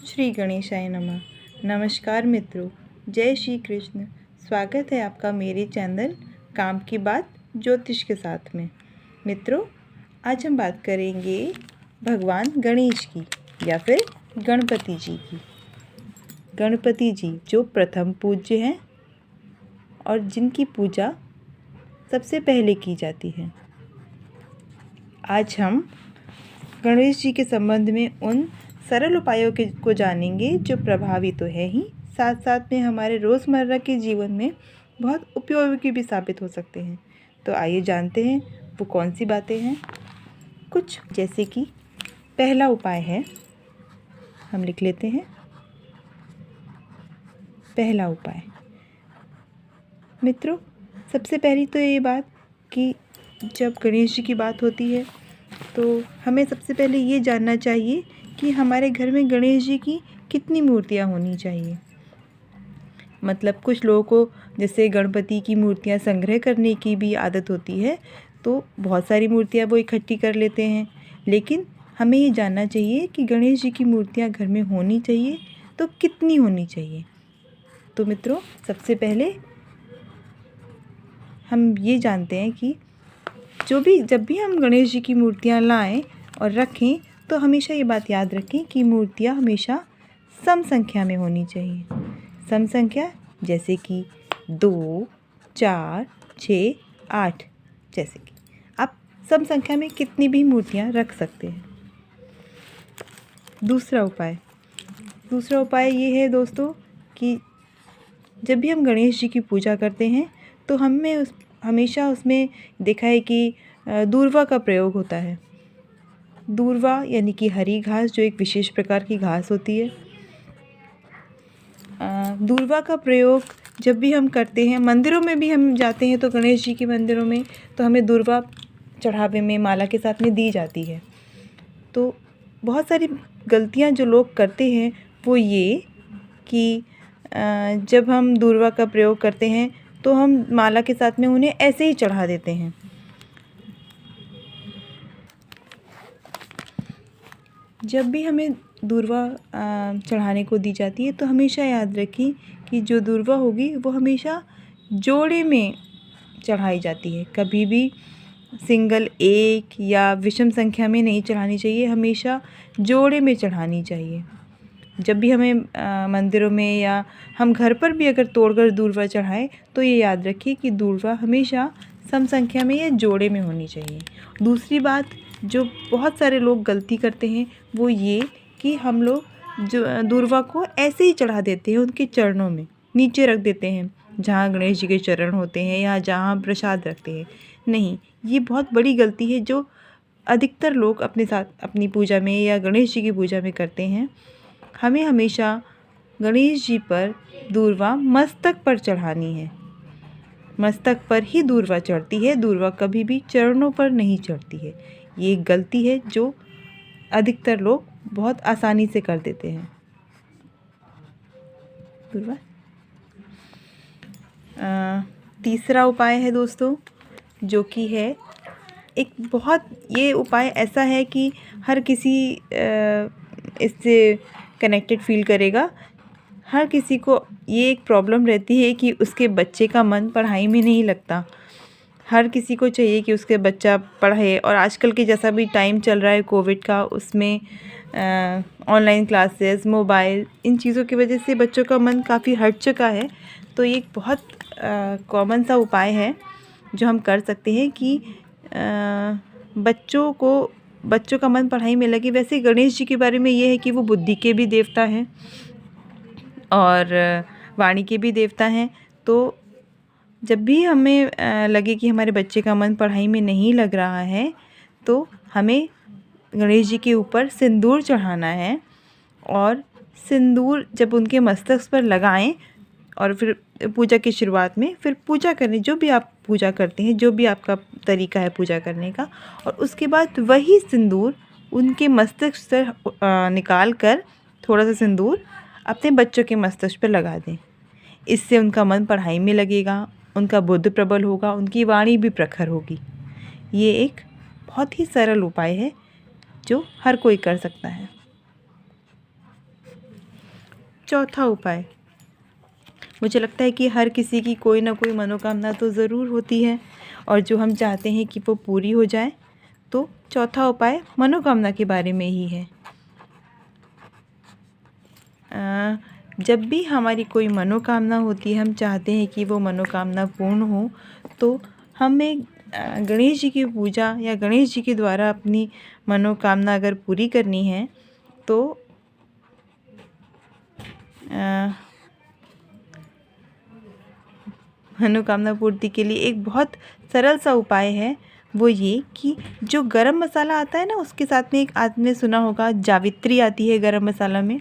श्री गणेशाय नमः। नमस्कार मित्रों, जय श्री कृष्ण। स्वागत है आपका मेरे चैनल काम की बात ज्योतिष के साथ में। मित्रों, आज हम बात करेंगे भगवान गणेश की या फिर गणपति जी की। गणपति जी जो प्रथम पूज्य हैं और जिनकी पूजा सबसे पहले की जाती है। आज हम गणेश जी के संबंध में उन सरल उपायों को जानेंगे जो प्रभावी तो है ही, साथ साथ में हमारे रोज़मर्रा के जीवन में बहुत उपयोगी भी साबित हो सकते हैं। तो आइए जानते हैं वो कौन सी बातें हैं। कुछ जैसे कि पहला उपाय है, हम लिख लेते हैं। पहला उपाय मित्रों, सबसे पहली तो ये बात कि जब गणेश जी की बात होती है तो हमें सबसे पहले ये जानना चाहिए कि हमारे घर में गणेश जी की कितनी मूर्तियाँ होनी चाहिए। मतलब कुछ लोगों को जैसे गणपति की मूर्तियाँ संग्रह करने की भी आदत होती है, तो बहुत सारी मूर्तियाँ वो इकट्ठी कर लेते हैं। लेकिन हमें ये जानना चाहिए कि गणेश जी की मूर्तियाँ घर में होनी चाहिए तो कितनी होनी चाहिए। तो मित्रों, सबसे पहले हम ये जानते हैं कि जब भी हम गणेश जी की मूर्तियाँ लाएं और रखें तो हमेशा ये बात याद रखें कि मूर्तियाँ हमेशा सम संख्या में होनी चाहिए। सम संख्या जैसे कि 2, 4, 6, 8 जैसे कि आप सम संख्या में कितनी भी मूर्तियाँ रख सकते हैं। दूसरा उपाय ये है दोस्तों कि जब भी हम गणेश जी की पूजा करते हैं तो हमेशा उसमें देखा है कि दूर्वा का प्रयोग होता है। दूर्वा यानी कि हरी घास, जो एक विशेष प्रकार की घास होती है। दूर्वा का प्रयोग जब भी हम करते हैं, मंदिरों में भी हम जाते हैं तो गणेश जी के मंदिरों में तो हमें दूर्वा चढ़ावे में माला के साथ में दी जाती है। तो बहुत सारी गलतियां जो लोग करते हैं वो ये कि जब हम दूर्वा का प्रयोग करते हैं तो हम माला के साथ में उन्हें ऐसे ही चढ़ा देते हैं। जब भी हमें दूर्वा चढ़ाने को दी जाती है तो हमेशा याद रखें कि जो दूर्वा होगी वो हमेशा जोड़े में चढ़ाई जाती है। कभी भी सिंगल, एक या विषम संख्या में नहीं चढ़ानी चाहिए, हमेशा जोड़े में चढ़ानी चाहिए। जब भी हमें मंदिरों में या हम घर पर भी अगर तोड़कर दूर्वा चढ़ाएं तो ये याद रखिए कि दूर्वा हमेशा सम संख्या में या जोड़े में होनी चाहिए। दूसरी बात जो बहुत सारे लोग गलती करते हैं वो ये कि हम लोग जो दूर्वा को ऐसे ही चढ़ा देते हैं, उनके चरणों में नीचे रख देते हैं जहाँ गणेश जी के चरण होते हैं या जहाँ प्रसाद रखते हैं। नहीं, ये बहुत बड़ी गलती है जो अधिकतर लोग अपने साथ अपनी पूजा में या गणेश जी की पूजा में करते हैं। हमें हमेशा गणेश जी पर दूर्वा मस्तक पर चढ़ानी है। मस्तक पर ही दूर्वा चढ़ती है, दूर्वा कभी भी चरणों पर नहीं चढ़ती है। ये एक गलती है जो अधिकतर लोग बहुत आसानी से कर देते हैं। दूर्वा तीसरा उपाय है दोस्तों, जो कि है ये उपाय ऐसा है कि हर किसी इससे कनेक्टेड फील करेगा। हर किसी को ये एक प्रॉब्लम रहती है कि उसके बच्चे का मन पढ़ाई में नहीं लगता। हर किसी को चाहिए कि उसके बच्चा पढ़े, और आजकल के जैसा भी टाइम चल रहा है कोविड का, उसमें ऑनलाइन क्लासेस, मोबाइल, इन चीज़ों की वजह से बच्चों का मन काफ़ी हट चुका है। तो ये एक बहुत कॉमन सा उपाय है जो हम कर सकते हैं कि बच्चों का मन पढ़ाई में लगे। वैसे गणेश जी के बारे में ये है कि वो बुद्धि के भी देवता हैं और वाणी के भी देवता हैं। तो जब भी हमें लगे कि हमारे बच्चे का मन पढ़ाई में नहीं लग रहा है तो हमें गणेश जी के ऊपर सिंदूर चढ़ाना है, और सिंदूर जब उनके मस्तक पर लगाएं और फिर पूजा की शुरुआत में फिर पूजा करनी, जो भी आप पूजा करते हैं, जो भी आपका तरीका है पूजा करने का, और उसके बाद वही सिंदूर उनके मस्तक से निकाल कर थोड़ा सा सिंदूर अपने बच्चों के मस्तक पर लगा दें। इससे उनका मन पढ़ाई में लगेगा, उनका बुद्धि प्रबल होगा, उनकी वाणी भी प्रखर होगी। ये एक बहुत ही सरल उपाय है जो हर कोई कर सकता है। चौथा उपाय, मुझे लगता है कि हर किसी की कोई ना कोई मनोकामना तो ज़रूर होती है और जो हम चाहते हैं कि वो पूरी हो जाए, तो चौथा उपाय मनोकामना के बारे में ही है। जब भी हमारी कोई मनोकामना होती है, हम चाहते हैं कि वो मनोकामना पूर्ण हो, तो हमें गणेश जी की पूजा या गणेश जी के द्वारा अपनी मनोकामना अगर पूरी करनी है तो मनोकामना पूर्ति के लिए एक बहुत सरल सा उपाय है, वो ये कि जो गरम मसाला आता है ना, उसके साथ में एक आपने सुना होगा जावित्री आती है गरम मसाला में,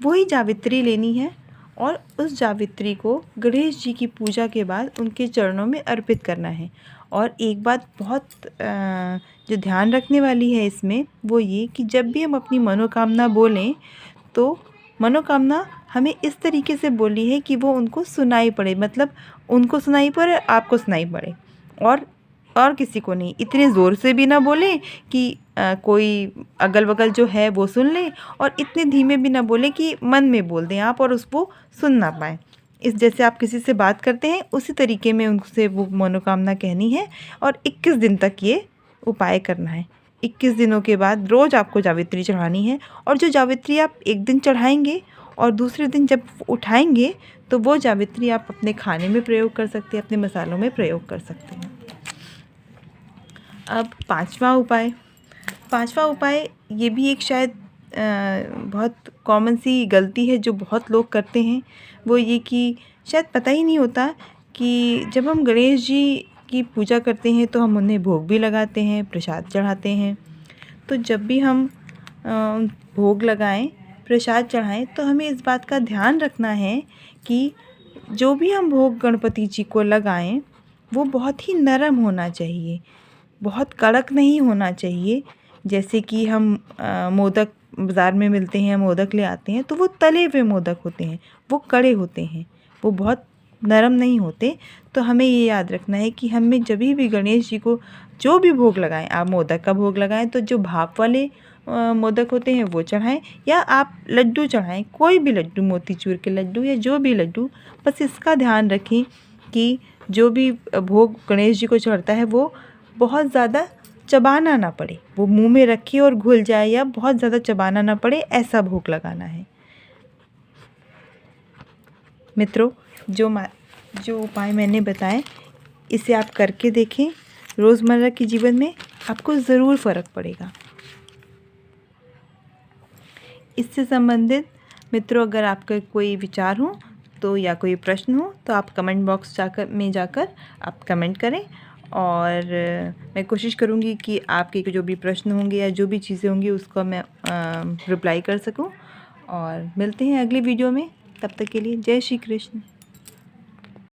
वही जावित्री लेनी है और उस जावित्री को गणेश जी की पूजा के बाद उनके चरणों में अर्पित करना है। और एक बात बहुत जो ध्यान रखने वाली है इसमें, वो ये कि जब भी हम अपनी मनोकामना बोलें तो मनोकामना हमें इस तरीके से बोलनी है कि वो उनको सुनाई पड़े, मतलब उनको सुनाई पड़े, आपको सुनाई पड़े, और किसी को नहीं। इतने ज़ोर से भी ना बोलें कि कोई अगल बगल जो है वो सुन ले, और इतने धीमे भी ना बोलें कि मन में बोल दें आप और उसको सुन ना पाएँ। इस जैसे आप किसी से बात करते हैं उसी तरीके में उनसे वो मनोकामना कहनी है और 21 दिन तक ये उपाय करना है। 21 दिनों के बाद रोज़ आपको जावित्री चढ़ानी है, और जो जावित्री आप एक दिन चढ़ाएंगे और दूसरे दिन जब उठाएंगे तो वो जावित्री आप अपने खाने में प्रयोग कर सकते हैं, अपने मसालों में प्रयोग कर सकते हैं। अब पांचवा उपाय ये भी एक शायद बहुत कॉमन सी गलती है जो बहुत लोग करते हैं, वो ये कि शायद पता ही नहीं होता कि जब हम गणेश जी की पूजा करते हैं तो हम उन्हें भोग भी लगाते हैं, प्रसाद चढ़ाते हैं। तो जब भी हम भोग लगाएं, प्रसाद चढ़ाएं, तो हमें इस बात का ध्यान रखना है कि जो भी हम भोग गणपति जी को लगाएं वो बहुत ही नरम होना चाहिए, बहुत कड़क नहीं होना चाहिए। जैसे कि हम मोदक बाज़ार में मिलते हैं, मोदक ले आते हैं, तो वो तले हुए मोदक होते हैं, वो कड़े होते हैं, वो बहुत नरम नहीं होते। तो हमें ये याद रखना है कि हमें जब भी गणेश जी को जो भी भोग लगाएं, आप मोदक का भोग लगाएं तो जो भाप वाले मोदक होते हैं वो चढ़ाएं, या आप लड्डू चढ़ाएं, कोई भी लड्डू, मोतीचूर के लड्डू या जो भी लड्डू। बस इसका ध्यान रखें कि जो भी भोग गणेश जी को चढ़ता है वो बहुत ज़्यादा चबाना ना पड़े, वो मुंह में रखे और घुल जाए, या बहुत ज़्यादा चबाना ना पड़े, ऐसा भोग लगाना है। मित्रों, जो उपाय मैंने बताए इसे आप करके देखें, रोज़मर्रा के जीवन में आपको ज़रूर फ़र्क पड़ेगा। इससे संबंधित मित्रों अगर आपका कोई विचार हो तो या कोई प्रश्न हो तो आप कमेंट बॉक्स जाकर आप कमेंट करें, और मैं कोशिश करूँगी कि आपके जो भी प्रश्न होंगे या जो भी चीज़ें होंगी उसको मैं रिप्लाई कर सकूं। और मिलते हैं अगली वीडियो में, तब तक के लिए जय श्री कृष्ण।